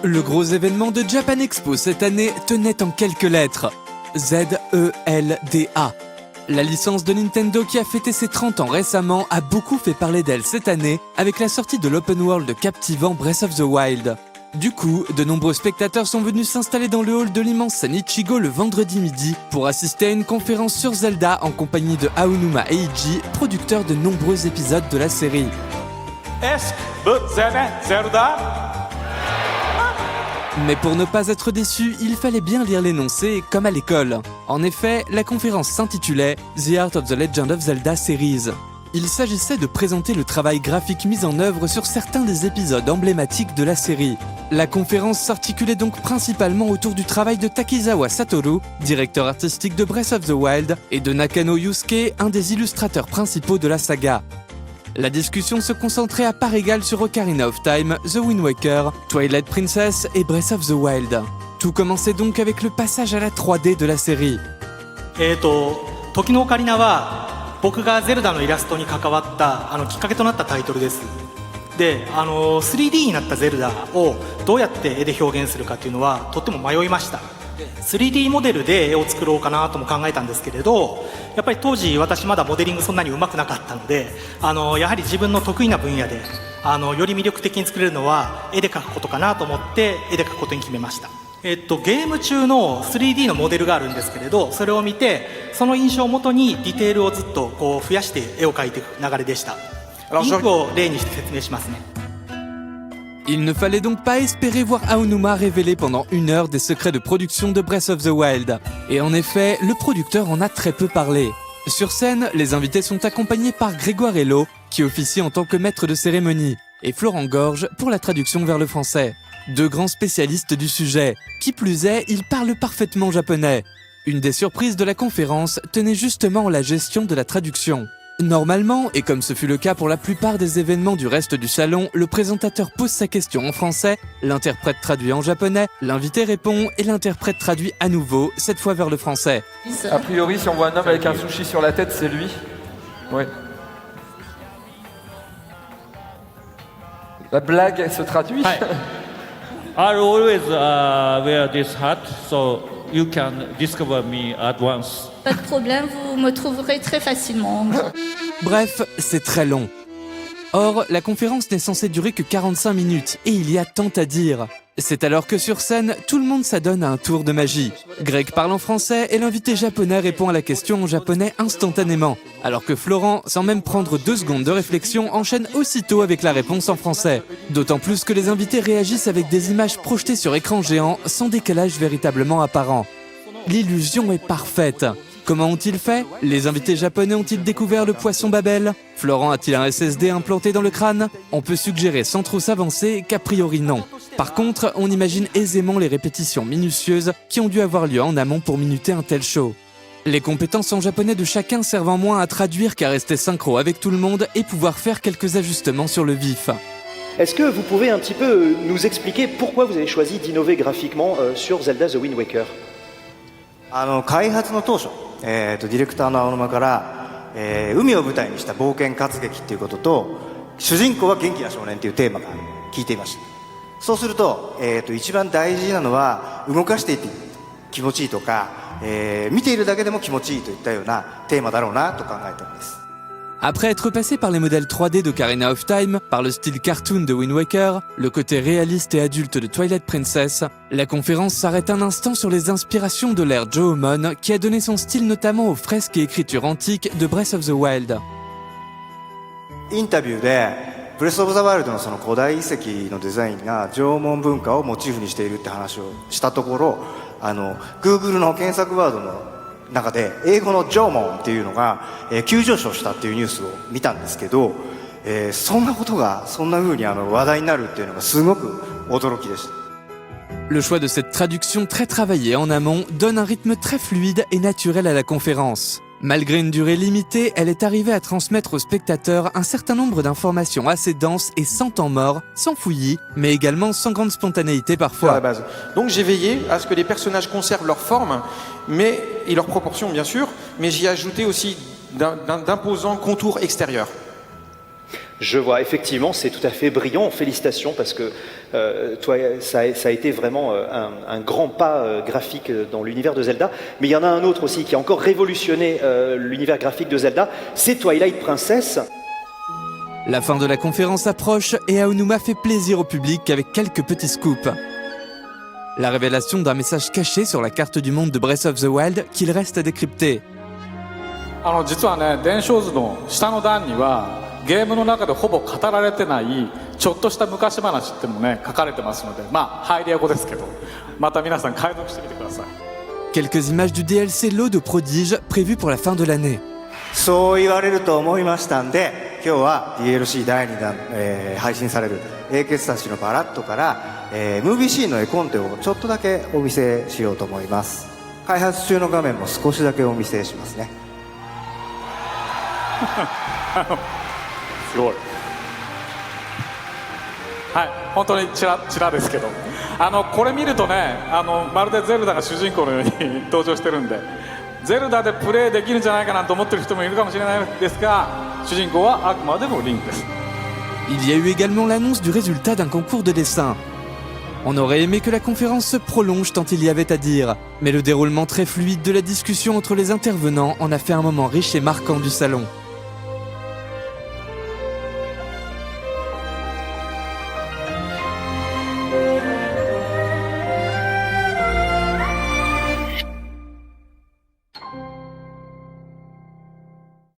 Le gros événement de Japan Expo cette année tenait en quelques lettres. Z-E-L-D-A. La licence de Nintendo qui a fêté ses 30 ans récemment a beaucoup fait parler d'elle cette année avec la sortie de l'open world captivant Breath of the Wild. Du coup, de nombreux spectateurs sont venus s'installer dans le hall de l'immense scène Ichigo le vendredi midi pour assister à une conférence sur Zelda en compagnie de Aonuma Eiji, producteur de nombreux épisodes de la série. Mais pour ne pas être déçu, il fallait bien lire l'énoncé comme à l'école. En effet, la conférence s'intitulait The Art of the Legend of Zelda Series. Il s'agissait de présenter le travail graphique mis en œuvre sur certains des épisodes emblématiques de la série. La conférence s'articulait donc principalement autour du travail de Takizawa Satoru, directeur artistique de Breath of the Wild, et de Nakano Yusuke, un des illustrateurs principaux de la saga. La discussion se concentrait à part égale sur Ocarina of Time, The Wind Waker, Twilight Princess et Breath of the Wild. Tout commençait donc avec le passage à la 3D de la série. 時のオカリナは僕がゼルダのイラストに関わったきっかけとなったタイトルです。で、3D になったゼルダをどうやって絵で表現するかというのはとっても迷いました。3D モデルで絵を作ろうかなとも考えたんですけれど、やっぱり当時私まだモデリングそんなに上手くなかったので、やはり自分の得意な分野でより魅力的に作れるのは絵で描くことかなと思って絵で描くことに決めました。ゲーム中の 3D のモデルがあるんですけれど、それを見てその印象をもとにディテールをずっとこう増やして絵を描いていく流れでした。インクを例にして説明しますね。Il ne fallait donc pas espérer voir Aonuma révéler pendant 1 heure des secrets de production de Breath of the Wild. Et en effet, le producteur en a très peu parlé. Sur scène, les invités sont accompagnés par Grégoire Hello, qui officie en tant que maître de cérémonie, et Florent Gorge pour la traduction vers le français. 2 grands spécialistes du sujet. Qui plus est, ils parlent parfaitement japonais. Une des surprises de la conférence tenait justement à la gestion de la traduction. Normalement, et comme ce fut le cas pour la plupart des événements du reste du salon, le présentateur pose sa question en français, l'interprète traduit en japonais, l'invité répond et l'interprète traduit à nouveau, cette fois vers le français. A priori, si on voit un homme avec un sushi sur la tête, c'est lui. Ouais. La blague se traduit. I always wear this hat, so you can discover me at once. Pas de problème, vous me trouverez très facilement. Bref, c'est très long. Or, la conférence n'est censée durer que 45 minutes, et il y a tant à dire. C'est alors que sur scène, tout le monde s'adonne à un tour de magie. Greg parle en français et l'invité japonais répond à la question en japonais instantanément, alors que Florent, sans même prendre 2 secondes de réflexion, enchaîne aussitôt avec la réponse en français. D'autant plus que les invités réagissent avec des images projetées sur écran géant, sans décalage véritablement apparent. L'illusion est parfaite. Comment ont-ils fait? Les invités japonais ont-ils découvert le poisson Babel? Florent a-t-il un SSD implanté dans le crâne? On peut suggérer sans trop s'avancer qu'a priori non. Par contre, on imagine aisément les répétitions minutieuses qui ont dû avoir lieu en amont pour minuter un tel show. Les compétences en japonais de chacun servant moins à traduire qu'à rester synchro avec tout le monde et pouvoir faire quelques ajustements sur le vif. Est-ce que vous pouvez un petit peu nous expliquer pourquoi vous avez choisi d'innover graphiquement sur Zelda The Wind Waker? 開発の当初、ディレクターの青沼から、海を舞台にした冒険活劇っていうことと主人公は元気な少年っていうテーマが聞いていました。そうすると、一番大事なのは動かしていて気持ちいいとか、見ているだけでも気持ちいいといったようなテーマだろうなと考えております。Après être passé par les modèles 3D d'Ocarina of Time, par le style cartoon de Wind Waker, le côté réaliste et adulte de Twilight Princess, la conférence s'arrête un instant sur les inspirations de l'ère Jōmon qui a donné son style notamment aux fresques et écritures antiques de Breath of the Wild. インタビューでブレスオブザワイルドのその古代遺跡のデザインが縄文文化をモチーフにしているって話をしたところ、Google の検索ワードの中で英語のジョーモンっていうのが、急上昇したっていうニュースを見たんですけど、そんなことがそんな風に話題になるっていうのがすごく驚きでした。Le choix de cette traduction très travaillée en amont donne un rythme très fluide et naturel à la conférence. Malgré une durée limitée, elle est arrivée à transmettre aux spectateurs un certain nombre d'informations assez denses et sans temps mort, sans fouillis, mais également sans grande spontanéité parfois. À la base. Donc j'ai veillé à ce que les personnages conservent leur forme et leur proportion bien sûr, mais j'y ai ajouté aussi d'imposants contours extérieurs. Je vois, effectivement, c'est tout à fait brillant. Félicitations, parce que toi, ça a été vraiment un grand pas graphique dans l'univers de Zelda. Mais il y en a un autre aussi qui a encore révolutionné l'univers graphique de Zelda, c'est Twilight Princess. La fin de la conférence approche et Aonuma fait plaisir au public avec quelques petits scoops. La révélation d'un message caché sur la carte du monde de Breath of the Wild qu'il reste à décrypter. 実はね、伝承図の下の段にはゲームの中でほぼ語られてないちょっとした昔話ってもね書かれてますので、まあハイレア語ですけど、また皆さん解読してみてください。 Quelques images du DLC Lot de Prodige prévu pour la fin de l'année. そう言われると思いましたんで、今日は DLC 第2弾、配信される英傑たちのバラットから、ムービーシーンの絵コンテをちょっとだけお見せしようと思います。開発中の画面も少しだけお見せしますね。すごい。はい、本当にチラですけど、これ見るとね、まるでゼルダが主人公のように登場してるんで、ゼルダでプレイできるんじゃないかなと思ってる人もいるかもしれないですが、主人公はあくまでもリンクです。 Il y a eu également l'annonce du résultat d'un concours de dessin. On aurait aimé que la conférence se prolonge tant il y avait à dire, mais le déroulement très fluide de la discussion entre les intervenants en a fait un moment riche et marquant du salon.